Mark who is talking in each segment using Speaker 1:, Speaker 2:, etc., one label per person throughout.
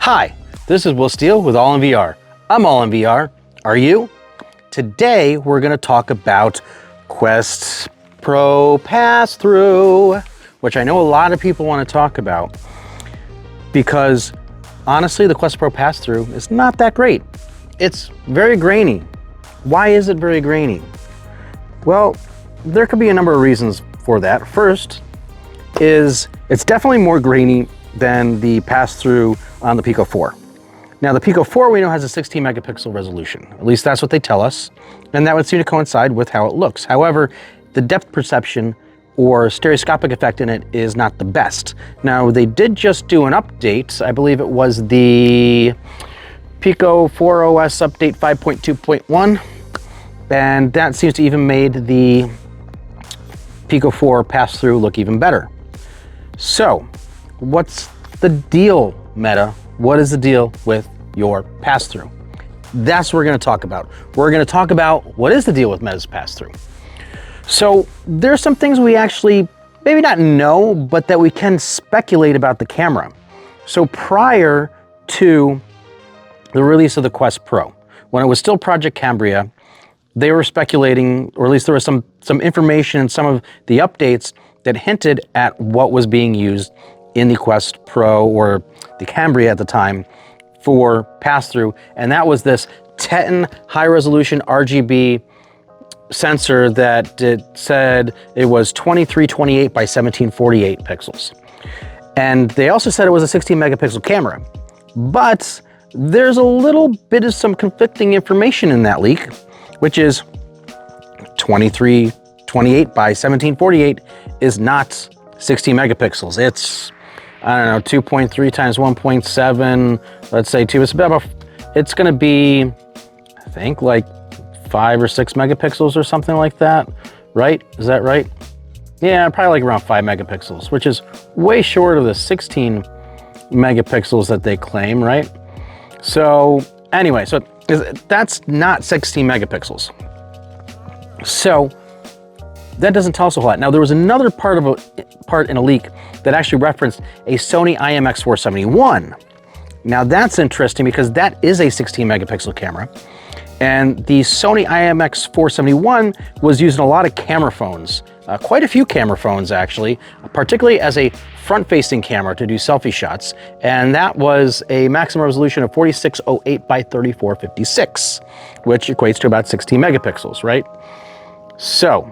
Speaker 1: Hi, this is Will Steele with All in VR. I'm All in VR. Are you? Today we're going to talk about Quest Pro Passthrough, which I know a lot of people want to talk about because honestly, the Quest Pro Passthrough is not that great. It's very grainy. Why is it very grainy? Well, there could be a number of reasons for that. First is it's definitely more grainy than the pass-through on the Pico 4. Now the Pico 4 we know has a 16 megapixel resolution. At least that's what they tell us. And that would seem to coincide with how it looks. However, the depth perception or stereoscopic effect in it is not the best. Now they did just do an update. I believe it was the Pico 4 OS update 5.2.1. And that seems to even made the Pico 4 pass-through look even better. So, what's the deal, Meta? What is the deal with your pass-through? That's what we're going to talk about. We're going to talk about what is the deal with Meta's pass-through. So, there's some things we actually maybe not know, but that we can speculate about the camera. So, prior to the release of the Quest Pro, when it was still Project Cambria, they were speculating, or at least there was some information in some of the updates that hinted at what was being used in the Quest Pro or the Cambria at the time for pass-through, and that was this Teton high-resolution RGB sensor that said it was 2328 by 1748 pixels. And they also said it was a 16 megapixel camera, but there's a little bit of some conflicting information in that leak, which is 2328 by 1748 is not 16 megapixels. It's, I don't know, 2.3 times 1.7, let's say 2. It's going to be, I think, like 5 or 6 megapixels or something like that, right? Is that right? Yeah, probably like around 5 megapixels, which is way short of the 16 megapixels that they claim, right? So anyway, so that's not 16 megapixels. So that doesn't tell us a whole lot. Now there was another part in a leak that actually referenced a Sony IMX471. Now that's interesting because that is a 16 megapixel camera. And the Sony IMX471 was used in a lot of camera phones, quite a few camera phones actually, particularly as a front-facing camera to do selfie shots. And that was a maximum resolution of 4608 by 3456, which equates to about 16 megapixels, right? So,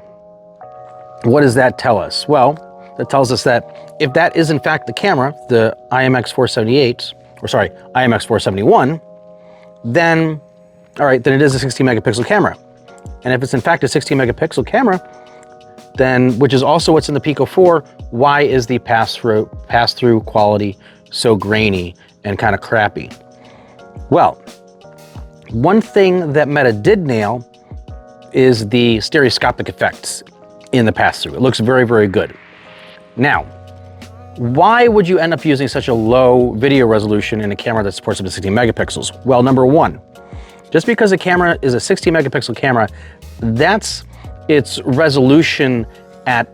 Speaker 1: what does that tell us? Well, that tells us that if that is in fact the camera, the IMX471, then, all right, then it is a 16 megapixel camera. And if it's in fact a 16 megapixel camera, then, which is also what's in the Pico 4, why is the pass-through quality so grainy and kind of crappy? Well, one thing that Meta did nail is the stereoscopic effects in the pass-through. It looks very, very good. Now, why would you end up using such a low video resolution in a camera that supports up to 16 megapixels? Well, number one, just because a camera is a 16 megapixel camera, that's its resolution at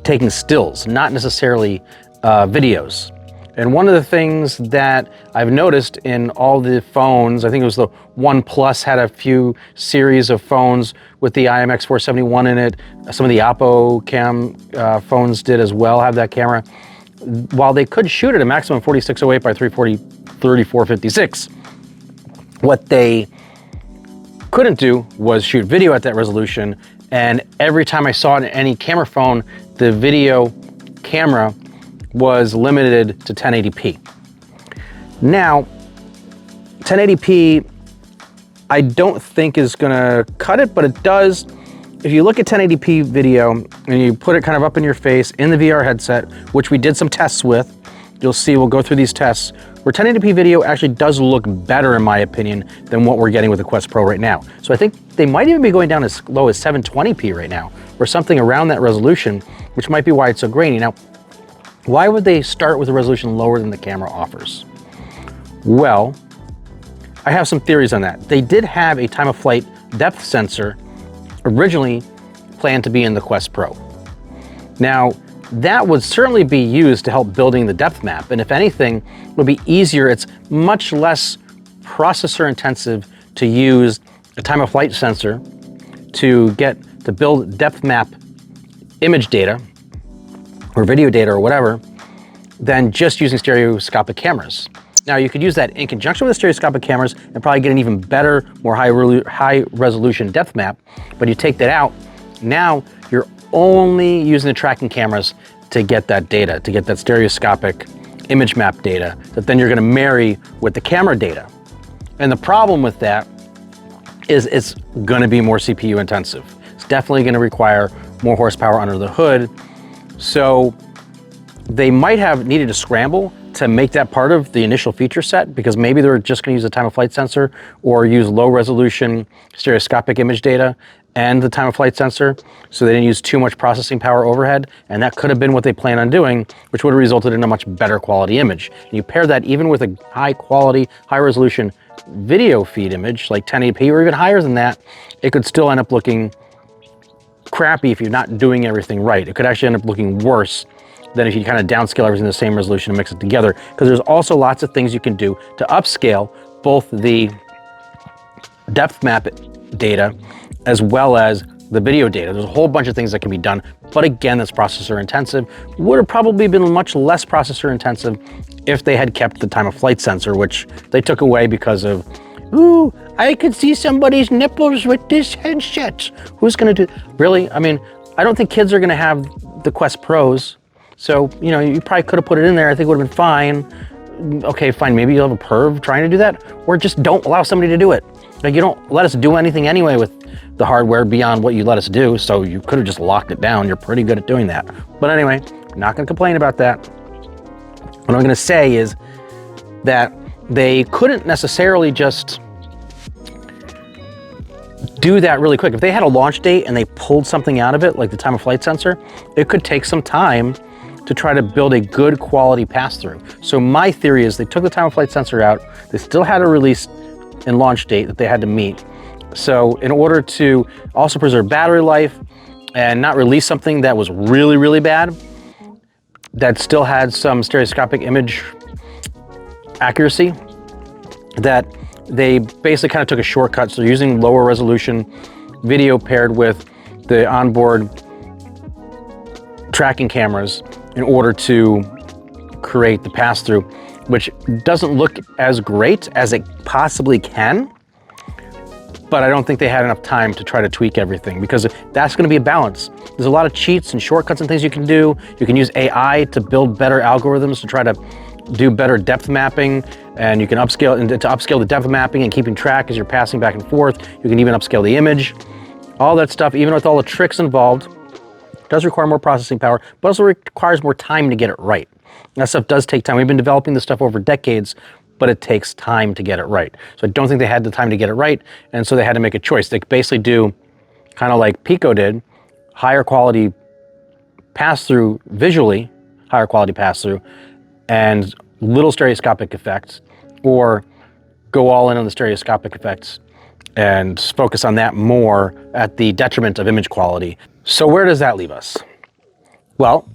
Speaker 1: taking stills, not necessarily videos. And one of the things that I've noticed in all the phones, I think it was the OnePlus had a few series of phones with the IMX471 in it. Some of the Oppo phones did as well have that camera. While they could shoot at a maximum 4608 by 3456, what they couldn't do was shoot video at that resolution. And every time I saw it in any camera phone, the video camera was limited to 1080p. Now, 1080p, I don't think is gonna cut it, but it does. If you look at 1080p video and you put it kind of up in your face in the VR headset, which we did some tests with, you'll see, we'll go through these tests, where 1080p video actually does look better, in my opinion, than what we're getting with the Quest Pro right now. So I think they might even be going down as low as 720p right now, or something around that resolution, which might be why it's so grainy. Now, why would they start with a resolution lower than the camera offers? Well, I have some theories on that. They did have a time of flight depth sensor originally planned to be in the Quest Pro. Now, that would certainly be used to help building the depth map. And if anything, it would be easier. It's much less processor intensive to use a time of flight sensor to build depth map image data or video data or whatever than just using stereoscopic cameras. Now, you could use that in conjunction with the stereoscopic cameras and probably get an even better, more high resolution depth map. But you take that out, now you're only using the tracking cameras to get that data, to get that stereoscopic image map data that then you're going to marry with the camera data. And the problem with that is it's going to be more CPU intensive. It's definitely going to require more horsepower under the hood. So they might have needed to scramble to make that part of the initial feature set, because maybe they're just going to use the time of flight sensor or use low resolution stereoscopic image data and the time of flight sensor, so they didn't use too much processing power overhead. And that could have been what they planned on doing, which would have resulted in a much better quality image. And you pair that even with a high quality, high resolution video feed image like 1080p or even higher than that, it could still end up looking crappy if you're not doing everything right. It could actually end up looking worse than if you kind of downscale everything to the same resolution and mix it together, because there's also lots of things you can do to upscale both the depth map data as well as the video data. There's a whole bunch of things that can be done, but again, that's processor intensive. Would have probably been much less processor intensive if they had kept the time of flight sensor, which they took away because of, ooh, I could see somebody's nipples with this headset. Who's gonna do, really? I mean, I don't think kids are gonna have the Quest Pros. So, you know, you probably could have put it in there. I think it would have been fine. Okay, fine, maybe you'll have a perv trying to do that, or just don't allow somebody to do it. Like, you don't let us do anything anyway with the hardware beyond what you let us do, so you could have just locked it down. You're pretty good at doing that. But anyway, not gonna complain about that. What I'm gonna say is that they couldn't necessarily just do that really quick. If they had a launch date and they pulled something out of it, like the time of flight sensor, it could take some time to try to build a good quality pass-through. So my theory is they took the time of flight sensor out, they still had a release and launch date that they had to meet. So in order to also preserve battery life and not release something that was really, really bad, that still had some stereoscopic image accuracy, that they basically kind of took a shortcut. So they're using lower resolution video paired with the onboard tracking cameras in order to create the pass-through, which doesn't look as great as it possibly can, but I don't think they had enough time to try to tweak everything, because that's going to be a balance. There's a lot of cheats and shortcuts and things you can do. You can use AI to build better algorithms to try to do better depth mapping, and you can upscale, and to upscale the depth mapping and keeping track as you're passing back and forth. You can even upscale the image. All that stuff, even with all the tricks involved, does require more processing power, but also requires more time to get it right. That stuff does take time. We've been developing this stuff over decades, but it takes time to get it right. So I don't think they had the time to get it right, and so they had to make a choice. They basically do, kind of like Pico did, higher quality pass-through visually, higher quality pass-through, and little stereoscopic effects, or go all in on the stereoscopic effects and focus on that more at the detriment of image quality. So where does that leave us? Well,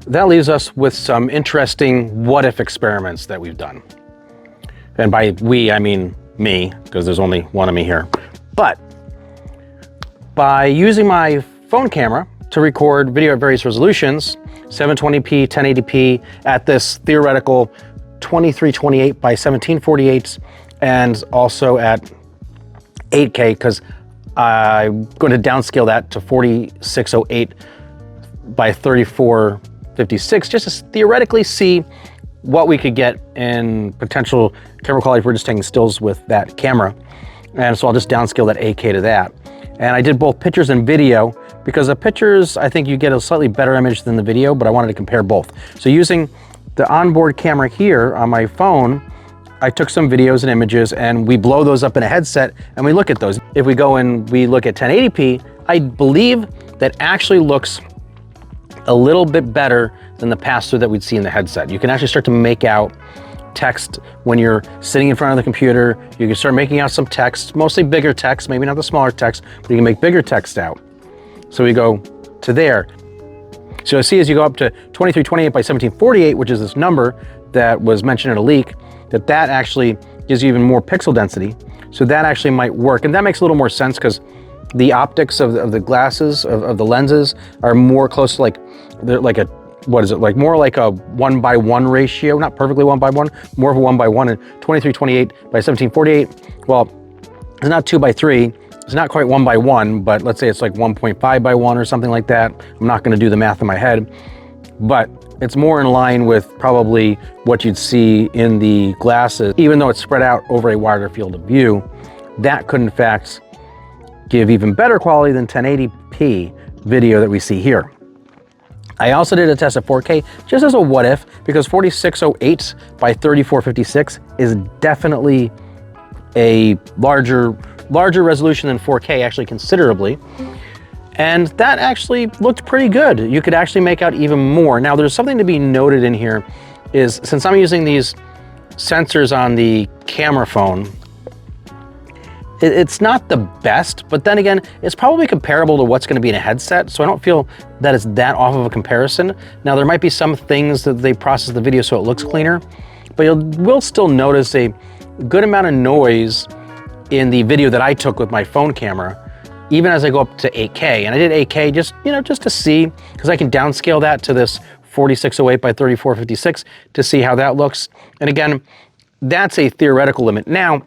Speaker 1: that leaves us with some interesting what-if experiments that we've done. And by we, I mean me, because there's only one of me here. But by using my phone camera to record video at various resolutions, 720p, 1080p, at this theoretical 2328 by 1748, and also at 8K, because I'm going to downscale that to 4608 by 3456, just to theoretically see what we could get in potential camera quality if we're just taking stills with that camera. And so I'll just downscale that 8K to that. And I did both pictures and video, because the pictures, I think you get a slightly better image than the video, but I wanted to compare both. So using the onboard camera here on my phone, I took some videos and images, and we blow those up in a headset and we look at those. If we go and we look at 1080p, I believe that actually looks a little bit better than the pass-through that we'd see in the headset. You can actually start to make out text when you're sitting in front of the computer. You can start making out some text, mostly bigger text, maybe not the smaller text, but you can make bigger text out. So we go to there. So see, as you go up to 2328 by 1748, which is this number that was mentioned in a leak, that actually gives you even more pixel density. So that actually might work. And that makes a little more sense because the optics of the glasses, of the lenses, are more close to like, they're like a, what is it, like more like a 1:1 ratio, not perfectly 1:1, more of a 1:1. And 2328 by 1748, well, it's not 2:3, it's not quite 1:1, but let's say it's like 1.5:1 or something like that. I'm not gonna do the math in my head, but it's more in line with probably what you'd see in the glasses. Even though it's spread out over a wider field of view, that could in fact give even better quality than 1080p video that we see here. I also did a test at 4K just as a what if, because 4608 by 3456 is definitely a larger resolution than 4K, actually considerably. And that actually looked pretty good. You could actually make out even more. Now there's something to be noted in here is, since I'm using these sensors on the camera phone, it's not the best, but then again, it's probably comparable to what's going to be in a headset, so I don't feel that it's that off of a comparison. Now there might be some things that they process the video so it looks cleaner, but you will still notice a good amount of noise in the video that I took with my phone camera, even as I go up to 8K. And I did 8K just, you know, just to see, because I can downscale that to this 4608 by 3456 to see how that looks. And again, that's a theoretical limit. Now,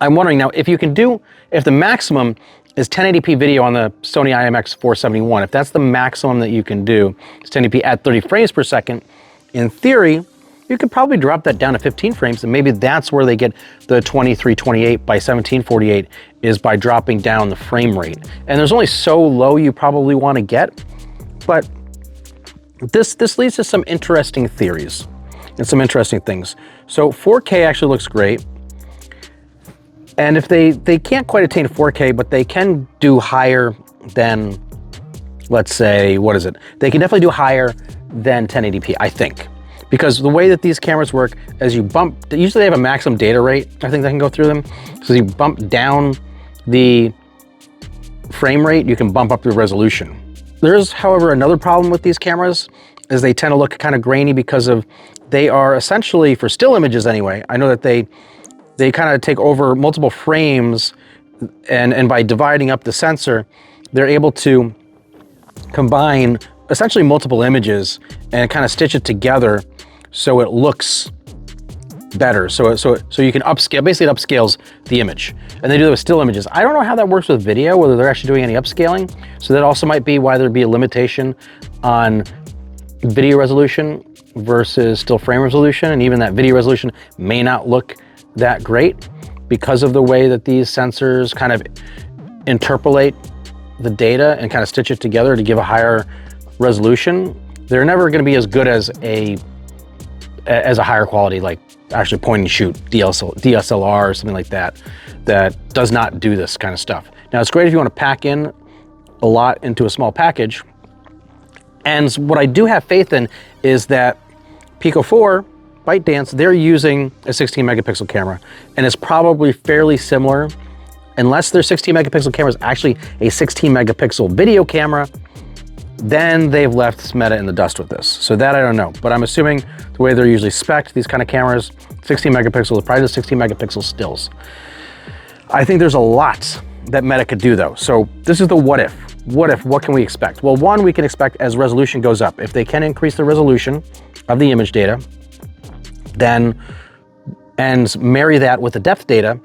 Speaker 1: I'm wondering now if you can do, if the maximum is 1080p video on the Sony IMX471, if that's the maximum that you can do, it's 1080p at 30 frames per second, in theory, you could probably drop that down to 15 frames, and maybe that's where they get the 2328 by 1748, is by dropping down the frame rate. And there's only so low you probably want to get, but this leads to some interesting theories and some interesting things. So 4K actually looks great. And if they can't quite attain 4K, but they can do higher than, let's say, what is it? They can definitely do higher than 1080p, I think. Because the way that these cameras work, as you bump, usually they have a maximum data rate, I think, that can go through them. So as you bump down the frame rate, you can bump up the resolution. There's, however, another problem with these cameras, is they tend to look kind of grainy because of, they are essentially, for still images anyway, I know that they kind of take over multiple frames, and by dividing up the sensor, they're able to combine essentially multiple images and kind of stitch it together so it looks better. So you can upscale, basically it upscales the image. And they do that with still images. I don't know how that works with video, whether they're actually doing any upscaling. So that also might be why there'd be a limitation on video resolution versus still frame resolution. And even that video resolution may not look that great because of the way that these sensors kind of interpolate the data and kind of stitch it together to give a higher resolution. They're never going to be as good as a higher quality, like actually point and shoot DSLR or something like that, that does not do this kind of stuff. Now it's great if you want to pack in a lot into a small package. And what I do have faith in is that Pico 4, ByteDance, they're using a 16 megapixel camera, and it's probably fairly similar, unless their 16 megapixel camera is actually a 16 megapixel video camera, then they've left Meta in the dust with this. So that I don't know, but I'm assuming the way they're usually spec'd, these kind of cameras, 16 megapixels, probably the 16 megapixel stills. I think there's a lot that Meta could do though. So this is the what if. What can we expect? Well, one, we can expect as resolution goes up, if they can increase the resolution of the image data, then, and marry that with the depth data,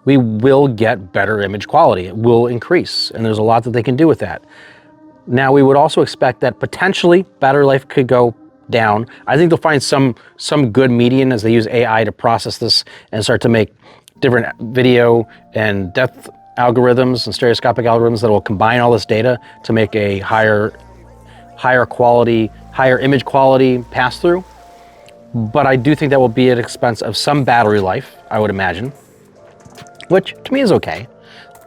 Speaker 1: we will get better image quality. It will increase, and there's a lot that they can do with that. Now, we would also expect that potentially battery life could go down. I think they'll find some good median as they use AI to process this and start to make different video and depth algorithms and stereoscopic algorithms that will combine all this data to make a higher quality, higher image quality pass-through. But I do think that will be at expense of some battery life, I would imagine, which to me is okay.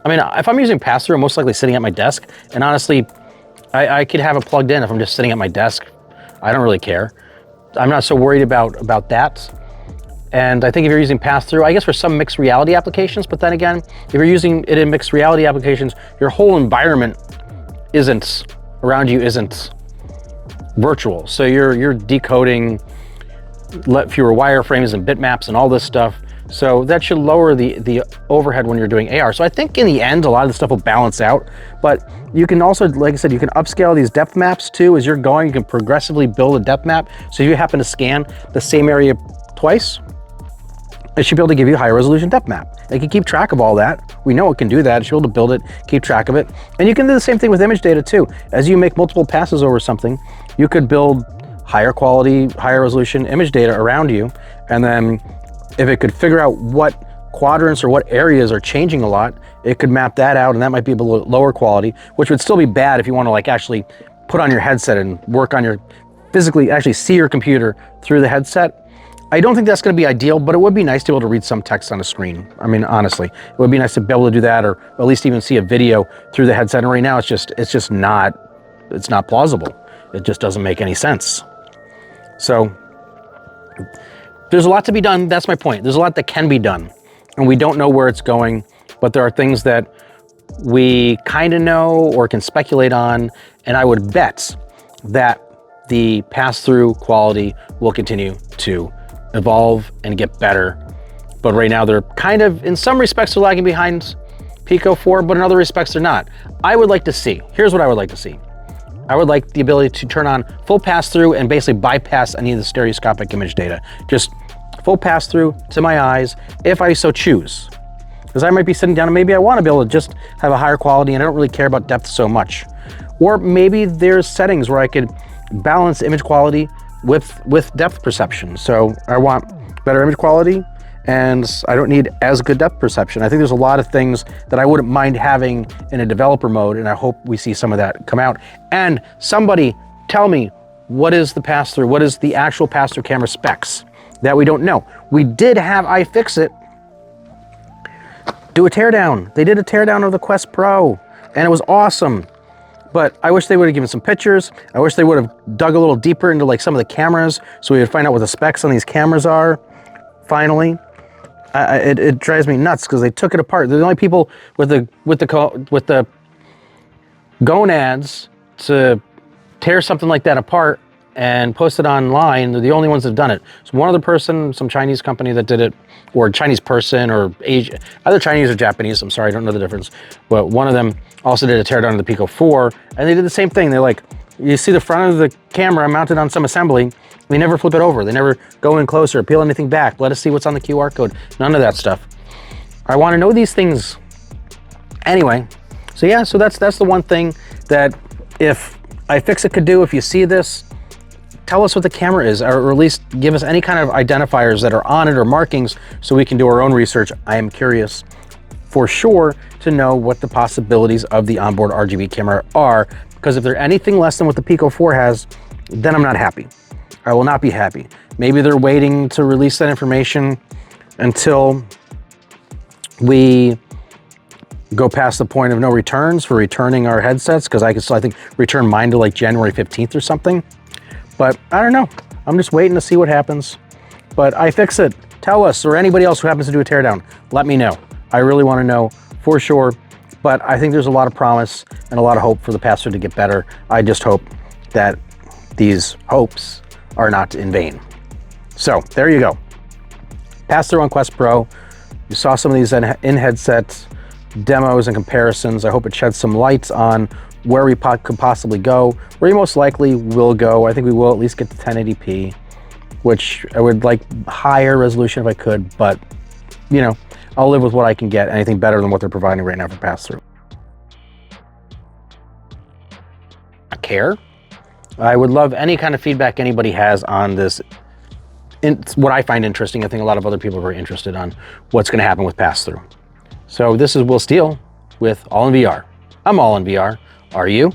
Speaker 1: I mean, if I'm using pass-through, I'm most likely sitting at my desk, and honestly, I could have it plugged in if I'm just sitting at my desk. I don't really care. I'm not so worried about that. And I think if you're using pass-through, I guess for some mixed reality applications, but then again, if you're using it in mixed reality applications, your whole environment around you isn't virtual. So you're decoding fewer wireframes and bitmaps and all this stuff. So that should lower the overhead when you're doing AR. So I think in the end, a lot of the stuff will balance out, but you can also, like I said, you can upscale these depth maps too. As you're going, you can progressively build a depth map. So if you happen to scan the same area twice, it should be able to give you a higher resolution depth map. It can keep track of all that. We know it can do that. It should be able to build it, keep track of it. And you can do the same thing with image data too. As you make multiple passes over something, you could build higher quality, higher resolution image data around you. And then if it could figure out what quadrants or what areas are changing a lot, it could map that out, and that might be a little lower quality, which would still be bad if you want to like actually put on your headset and work on your, physically actually see your computer through the headset. I don't think that's going to be ideal, but it would be nice to be able to read some text on a screen. I mean, honestly, it would be nice to be able to do that, or at least even see a video through the headset. And right now, it's just not plausible. It just doesn't make any sense. So there's a lot to be done. That's my point. There's a lot that can be done, and we don't know where it's going, but there are things that we kind of know or can speculate on, and I would bet that the pass-through quality will continue to evolve and get better. But right now they're kind of, in some respects, they're lagging behind Pico 4, but in other respects they're not. I would like to see, here's what I would like to see. I would like the ability to turn on full pass-through and basically bypass any of the stereoscopic image data. Just full pass-through to my eyes, if I so choose. Because I might be sitting down and maybe I want to be able to just have a higher quality and I don't really care about depth so much. Or maybe there's settings where I could balance image quality with depth perception. So I want better image quality and I don't need as good depth perception. I think there's a lot of things that I wouldn't mind having in a developer mode, and I hope we see some of that come out. And somebody tell me, what is the pass-through? What is the actual pass-through camera specs that we don't know? We did have iFixit do a teardown. They did a teardown of the Quest Pro, and it was awesome. But I wish they would have given some pictures. I wish they would have dug a little deeper into like some of the cameras so we would find out what the specs on these cameras are. Finally, it drives me nuts because they took it apart. They're the only people with the gonads to tear something like that apart and post it online. They're the only ones that have done it. So one other person, some Chinese company that did it, or Chinese person, or either Chinese or Japanese, I'm sorry, I don't know the difference. But one of them also did a teardown of the Pico 4, and they did the same thing. They're like, you see the front of the camera mounted on some assembly, they never flip it over. They never go in closer, peel anything back. Let us see what's on the QR code. None of that stuff. I want to know these things. Anyway, so yeah, so that's the one thing that if iFixit could do, if you see this, tell us what the camera is, or at least give us any kind of identifiers that are on it or markings so we can do our own research. I am curious for sure to know what the possibilities of the onboard RGB camera are, because if they're anything less than what the Pico 4 has, then I'm not happy. I will not be happy. Maybe they're waiting to release that information until we go past the point of no returns for returning our headsets, because I can still, I think, return mine to like January 15th or something. But I don't know. I'm just waiting to see what happens. But iFixit, tell us, or anybody else who happens to do a teardown, let me know. I really want to know for sure. But I think there's a lot of promise and a lot of hope for the pass-through to get better. I just hope that these hopes are not in vain. So there you go. Pass-through on Quest Pro. You saw some of these in-headset demos and comparisons. I hope it sheds some light on where we could possibly go, where we most likely will go. I think we will at least get to 1080p, which I would like higher resolution if I could, but you know, I'll live with what I can get. Anything better than what they're providing right now for pass-through. I would love any kind of feedback anybody has on this. It's what I find interesting. I think a lot of other people are very interested on what's going to happen with pass-through. So this is Will Steele with All in VR. I'm all in VR. Are you?